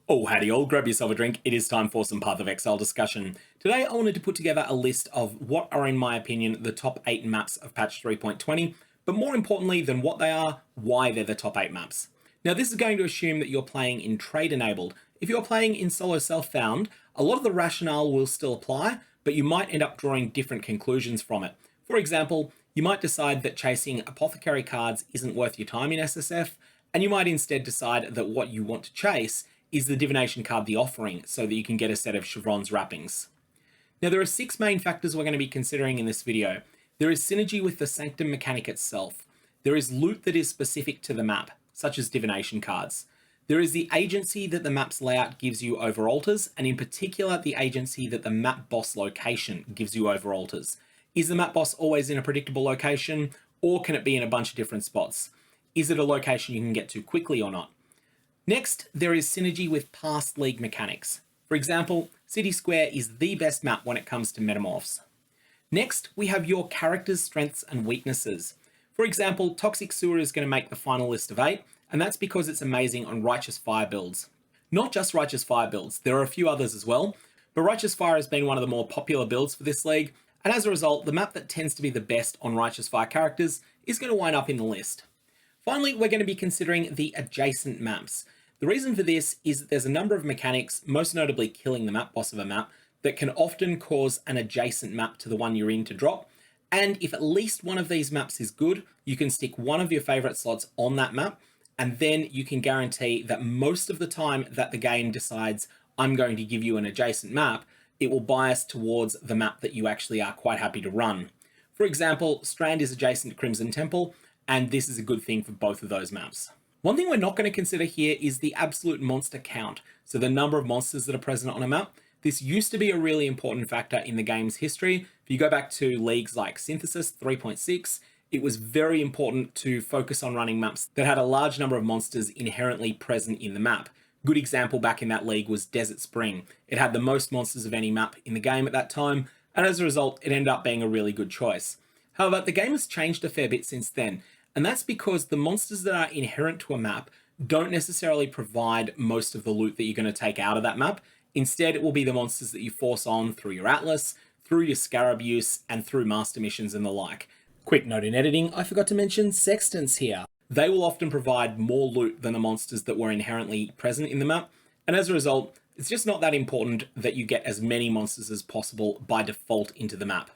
Oh, howdy all, grab yourself a drink. It is time for some PathOfExile discussion. Today I wanted to put together a list of what are, in my opinion, the top 8 maps of patch 3.20, but more importantly than what they are, why they're the top 8 maps. Now this is going to assume that you're playing in trade enabled. If you're playing in solo self-found, a lot of the rationale will still apply, but you might end up drawing different conclusions from it. For example, you might decide that chasing Apothecary cards isn't worth your time in SSF, and you might instead decide that what you want to chase is the divination card The Offering, so that you can get a set of Chevron's wrappings. Now there are 6 main factors we're going to be considering in this video. There is synergy with the Sanctum mechanic itself. There is loot that is specific to the map, such as divination cards. There is the agency that the map's layout gives you over altars, and in particular the agency that the map boss location gives you over altars. Is the map boss always in a predictable location, or can it be in a bunch of different spots? Is it a location you can get to quickly or not? Next, there is synergy with past league mechanics. For example, City Square is the best map when it comes to metamorphs. Next, we have your character's strengths and weaknesses. For example, Toxic Sewer is going to make the final list of 8, and that's because it's amazing on Righteous Fire builds. Not just Righteous Fire builds, there are a few others as well, but Righteous Fire has been one of the more popular builds for this league, and as a result, the map that tends to be the best on Righteous Fire characters is going to wind up in the list. Finally, we're going to be considering the adjacent maps. The reason for this is that there's a number of mechanics, most notably killing the map boss of a map, that can often cause an adjacent map to the one you're in to drop. And if at least one of these maps is good, you can stick one of your favorite slots on that map, and then you can guarantee that most of the time that the game decides, I'm going to give you an adjacent map, it will bias towards the map that you actually are quite happy to run. For example, Strand is adjacent to Crimson Temple, and this is a good thing for both of those maps. One thing we're not going to consider here is the absolute monster count, so the number of monsters that are present on a map. This used to be a really important factor in the game's history. If you go back to leagues like Synthesis 3.6, it was very important to focus on running maps that had a large number of monsters inherently present in the map. Good example back in that league was Desert Spring. It had the most monsters of any map in the game at that time, and as a result, it ended up being a really good choice. However, the game has changed a fair bit since then, and that's because the monsters that are inherent to a map don't necessarily provide most of the loot that you're going to take out of that map. Instead, it will be the monsters that you force on through your Atlas, through your Scarab use, and through master missions and the like. Quick note in editing, I forgot to mention Sextants here. They will often provide more loot than the monsters that were inherently present in the map, and as a result, it's just not that important that you get as many monsters as possible by default into the map.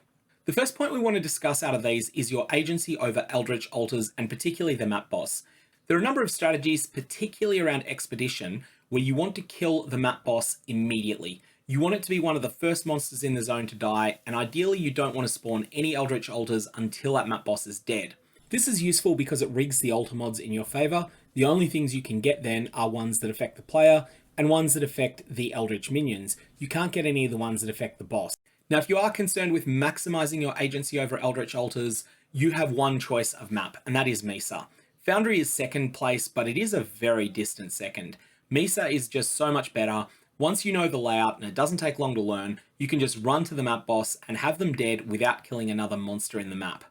The first point we want to discuss out of these is your agency over Eldritch altars, and particularly the map boss. There are a number of strategies, particularly around Expedition, where you want to kill the map boss immediately. You want it to be one of the first monsters in the zone to die, and ideally you don't want to spawn any Eldritch altars until that map boss is dead. This is useful because it rigs the altar mods in your favour. The only things you can get then are ones that affect the player, and ones that affect the Eldritch minions. You can't get any of the ones that affect the boss. Now, if you are concerned with maximizing your agency over Eldritch altars, you have one choice of map, and that is Mesa. Foundry is second place, but it is a very distant second. Mesa is just so much better. Once you know the layout, and it doesn't take long to learn, you can just run to the map boss and have them dead without killing another monster in the map.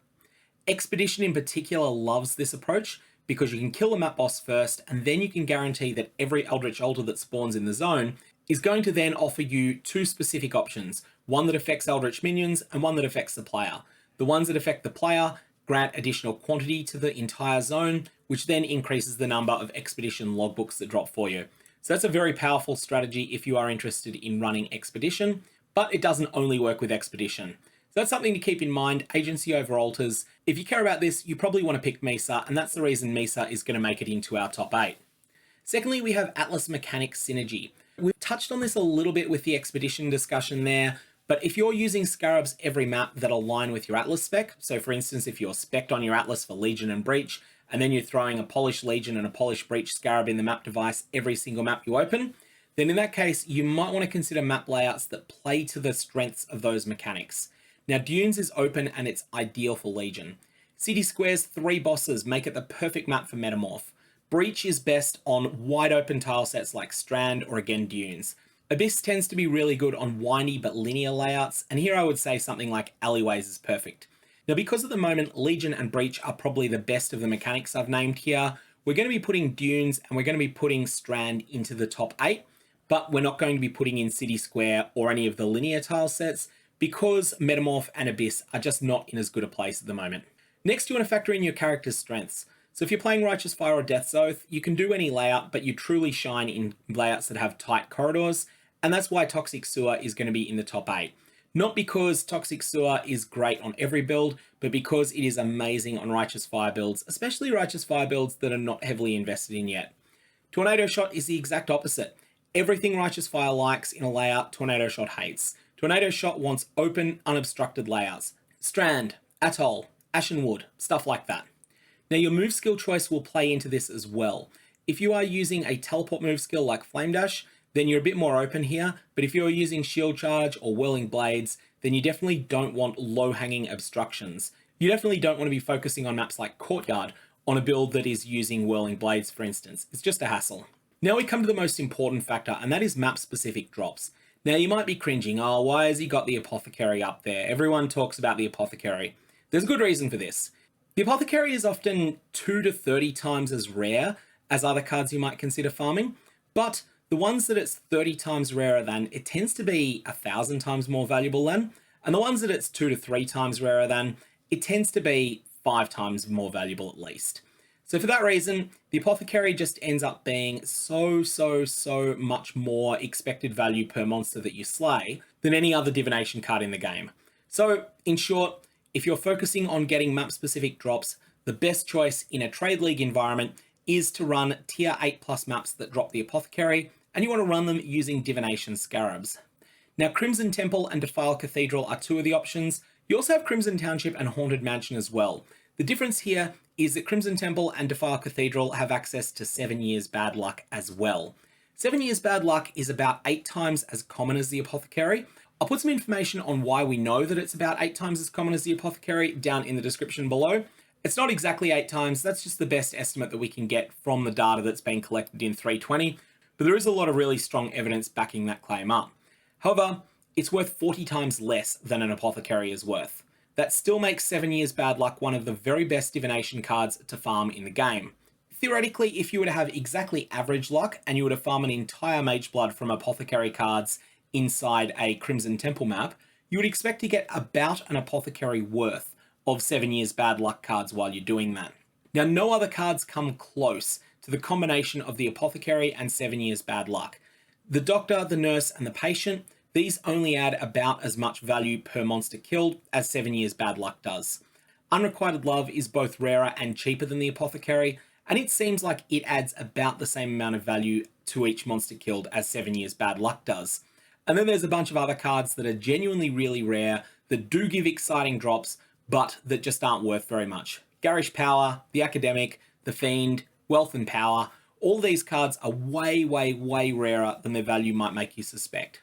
Expedition in particular loves this approach, because you can kill the map boss first, and then you can guarantee that every Eldritch altar that spawns in the zone is going to then offer you 2 specific options, one that affects Eldritch minions and one that affects the player. The ones that affect the player grant additional quantity to the entire zone, which then increases the number of Expedition logbooks that drop for you. So that's a very powerful strategy if you are interested in running Expedition, but it doesn't only work with Expedition. So that's something to keep in mind, agency over altars. If you care about this, you probably want to pick Mesa, and that's the reason Mesa is going to make it into our top 8. Secondly, we have Atlas Mechanic Synergy. We've touched on this a little bit with the Expedition discussion there, but if you're using Scarabs every map that align with your Atlas spec, so for instance, if you're spec'd on your Atlas for Legion and Breach, and then you're throwing a Polished Legion and a Polished Breach Scarab in the map device every single map you open, then in that case, you might want to consider map layouts that play to the strengths of those mechanics. Now, Dunes is open and it's ideal for Legion. City Square's 3 bosses make it the perfect map for Metamorph. Breach is best on wide open tile sets like Strand or again Dunes. Abyss tends to be really good on windy but linear layouts, and here I would say something like Alleyways is perfect. Now, because at the moment Legion and Breach are probably the best of the mechanics I've named here, we're going to be putting Dunes and we're going to be putting Strand into the top 8, but we're not going to be putting in City Square or any of the linear tile sets because Metamorph and Abyss are just not in as good a place at the moment. Next, you want to factor in your character's strengths. So if you're playing Righteous Fire or Death's Oath, you can do any layout, but you truly shine in layouts that have tight corridors, and that's why Toxic Sewer is going to be in the top 8. Not because Toxic Sewer is great on every build, but because it is amazing on Righteous Fire builds, especially Righteous Fire builds that are not heavily invested in yet. Tornado Shot is the exact opposite. Everything Righteous Fire likes in a layout, Tornado Shot hates. Tornado Shot wants open, unobstructed layouts. Strand, Atoll, Ashen Wood, stuff like that. Now your move skill choice will play into this as well. If you are using a teleport move skill like Flame Dash, then you're a bit more open here, but if you're using Shield Charge or Whirling Blades, then you definitely don't want low-hanging obstructions. You definitely don't want to be focusing on maps like Courtyard on a build that is using Whirling Blades, for instance. It's just a hassle. Now we come to the most important factor, and that is map-specific drops. Now you might be cringing, oh, why has he got the Apothecary up there? Everyone talks about the Apothecary. There's a good reason for this. The Apothecary is often 2 to 30 times as rare as other cards you might consider farming, but the ones that it's 30 times rarer than, it tends to be 1,000 times more valuable than, and the ones that it's 2 to 3 times rarer than, it tends to be 5 times more valuable at least. So for that reason, the Apothecary just ends up being so much more expected value per monster that you slay than any other divination card in the game. So in short, if you're focusing on getting map-specific drops, the best choice in a trade league environment is to run tier 8+ maps that drop the Apothecary, and you want to run them using Divination Scarabs. Now, Crimson Temple and Defiled Cathedral are 2 of the options. You also have Crimson Township and Haunted Mansion as well. The difference here is that Crimson Temple and Defiled Cathedral have access to 7 years bad luck as well. 7 years bad luck is about 8 times as common as the Apothecary. I'll put some information on why we know that it's about 8 times as common as the Apothecary down in the description below. It's not exactly 8 times, that's just the best estimate that we can get from the data that's been collected in 3.20, but there is a lot of really strong evidence backing that claim up. However, it's worth 40 times less than an Apothecary is worth. That still makes 7 years bad luck one of the very best divination cards to farm in the game. Theoretically, if you were to have exactly average luck and you were to farm an entire Mageblood from Apothecary cards inside a Crimson Temple map, you would expect to get about an Apothecary worth of 7 years bad luck cards while you're doing that. Now, no other cards come close to the combination of the Apothecary and 7 years bad luck. The Doctor, the Nurse, and the Patient, these only add about as much value per monster killed as 7 years bad luck does. Unrequited Love is both rarer and cheaper than the Apothecary, and it seems like it adds about the same amount of value to each monster killed as 7 years bad luck does. And then there's a bunch of other cards that are genuinely really rare, that do give exciting drops, but that just aren't worth very much. Garish Power, the Academic, the Fiend, Wealth and Power, all these cards are way rarer than their value might make you suspect.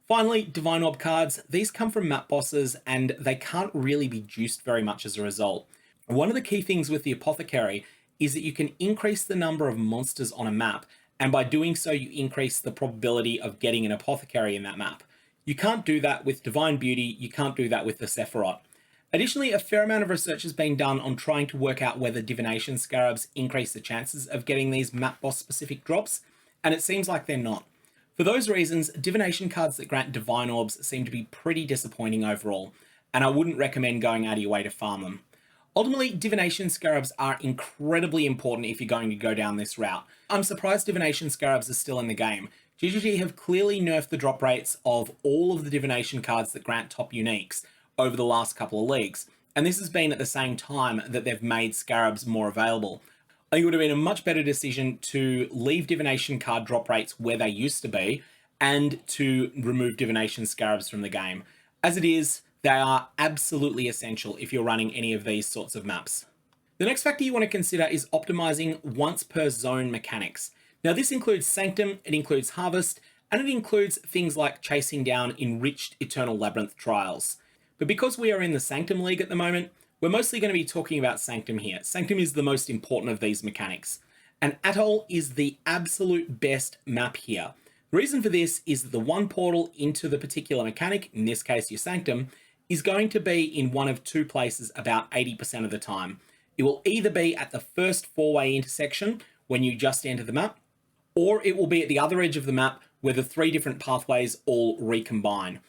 Finally, Divine Orb cards. These come from map bosses and they can't really be juiced very much as a result. One of the key things with the Apothecary is that you can increase the number of monsters on a map, and by doing so you increase the probability of getting an Apothecary in that map. You can't do that with Divine Beauty, you can't do that with the Sephirot. Additionally, a fair amount of research has been done on trying to work out whether Divination Scarabs increase the chances of getting these map boss specific drops, and it seems like they're not. For those reasons, divination cards that grant Divine Orbs seem to be pretty disappointing overall, and I wouldn't recommend going out of your way to farm them. Ultimately, Divination Scarabs are incredibly important if you're going to go down this route. I'm surprised Divination Scarabs are still in the game. GGG have clearly nerfed the drop rates of all of the divination cards that grant top uniques over the last couple of leagues, and this has been at the same time that they've made Scarabs more available. I think it would have been a much better decision to leave divination card drop rates where they used to be and to remove divination Scarabs from the game. As it is, they are absolutely essential if you're running any of these sorts of maps. The next factor you want to consider is optimizing once per zone mechanics. Now this includes Sanctum, it includes Harvest, and it includes things like chasing down enriched Eternal Labyrinth trials. But because we are in the Sanctum League at the moment, we're mostly going to be talking about Sanctum here. Sanctum is the most important of these mechanics, and Atoll is the absolute best map here. The reason for this is that the one portal into the particular mechanic, in this case your Sanctum, is going to be in one of 2 places about 80% of the time. It will either be at the first 4-way intersection when you just enter the map, or it will be at the other edge of the map where the 3 different pathways all recombine.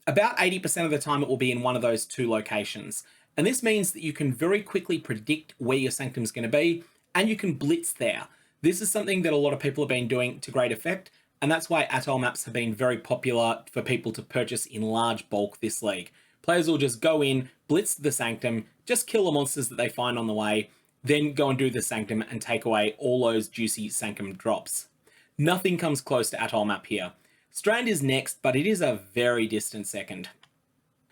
About 80% of the time it will be in one of those 2 locations. And this means that you can very quickly predict where your Sanctum is going to be, and you can blitz there. This is something that a lot of people have been doing to great effect, and that's why Atoll maps have been very popular for people to purchase in large bulk this league. Players will just go in, blitz the Sanctum, just kill the monsters that they find on the way, then go and do the Sanctum and take away all those juicy Sanctum drops. Nothing comes close to Atoll map here. Strand is next, but it is a very distant second.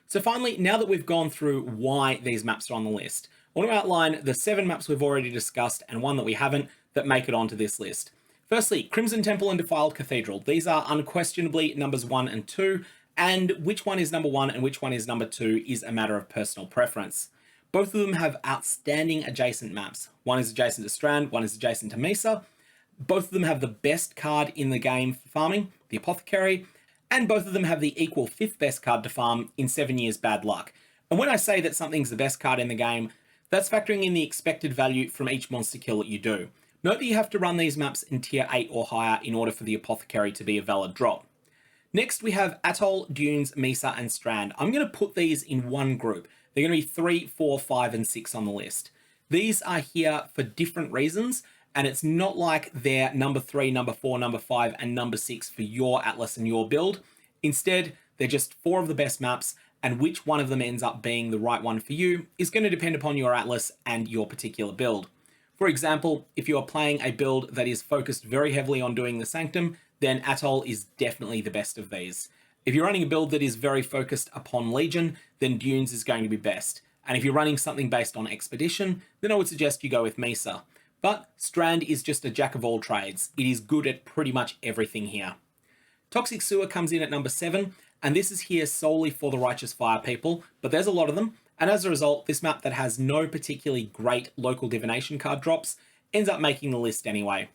So finally, now that we've gone through why these maps are on the list, I want to outline the 7 maps we've already discussed and one that we haven't that make it onto this list. Firstly, Crimson Temple and Defiled Cathedral. These are unquestionably numbers 1 and 2, and which one is number 1 and which one is number 2 is a matter of personal preference. Both of them have outstanding adjacent maps. One is adjacent to Strand, one is adjacent to Mesa. Both of them have the best card in the game for farming, the Apothecary, and both of them have the equal 5th best card to farm in 7 years bad luck. And when I say that something's the best card in the game, that's factoring in the expected value from each monster kill that you do. Note that you have to run these maps in tier 8 or higher in order for the Apothecary to be a valid drop. Next, we have Atoll, Dunes, Mesa, and Strand. I'm going to put these in one group. They're going to be 3, 4, 5, and 6 on the list. These are here for different reasons, and it's not like they're number 3, number 4, number 5, and number 6 for your Atlas and your build. Instead, they're just 4 of the best maps, and which one of them ends up being the right one for you is going to depend upon your Atlas and your particular build. For example, if you are playing a build that is focused very heavily on doing the Sanctum, then Atoll is definitely the best of these. If you're running a build that is very focused upon Legion, then Dunes is going to be best. And if you're running something based on Expedition, then I would suggest you go with Mesa. But Strand is just a jack of all trades. It is good at pretty much everything here. Toxic Sewer comes in at number 7, and this is here solely for the Righteous Fire people, but there's a lot of them, and as a result, this map that has no particularly great local divination card drops ends up making the list anyway.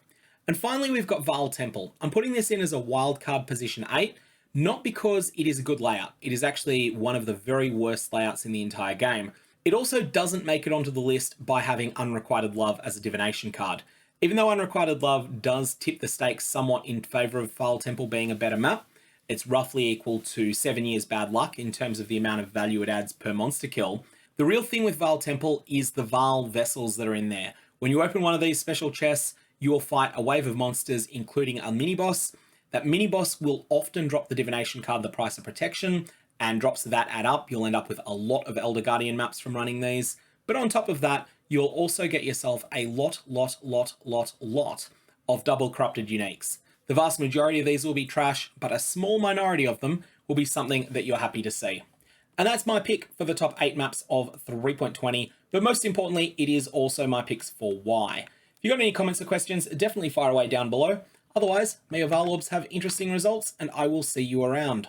And finally, we've got Vaal Temple. I'm putting this in as a wildcard position 8, not because it is a good layout. It is actually one of the very worst layouts in the entire game. It also doesn't make it onto the list by having Unrequited Love as a divination card. Even though Unrequited Love does tip the stakes somewhat in favour of Vaal Temple being a better map, it's roughly equal to 7 years bad luck in terms of the amount of value it adds per monster kill. The real thing with Vaal Temple is the Vaal vessels that are in there. When you open one of these special chests, you will fight a wave of monsters, including a mini-boss. That mini-boss will often drop the divination card, the Price of Protection, and drops that add up. You'll end up with a lot of Elder Guardian maps from running these. But on top of that, you'll also get yourself a lot of double corrupted uniques. The vast majority of these will be trash, but a small minority of them will be something that you're happy to see. And that's my pick for the top 8 maps of 3.20, but most importantly, it is also my picks for why. If you've got any comments or questions, definitely fire away down below. Otherwise, may your Vaal Orbs have interesting results, and I will see you around.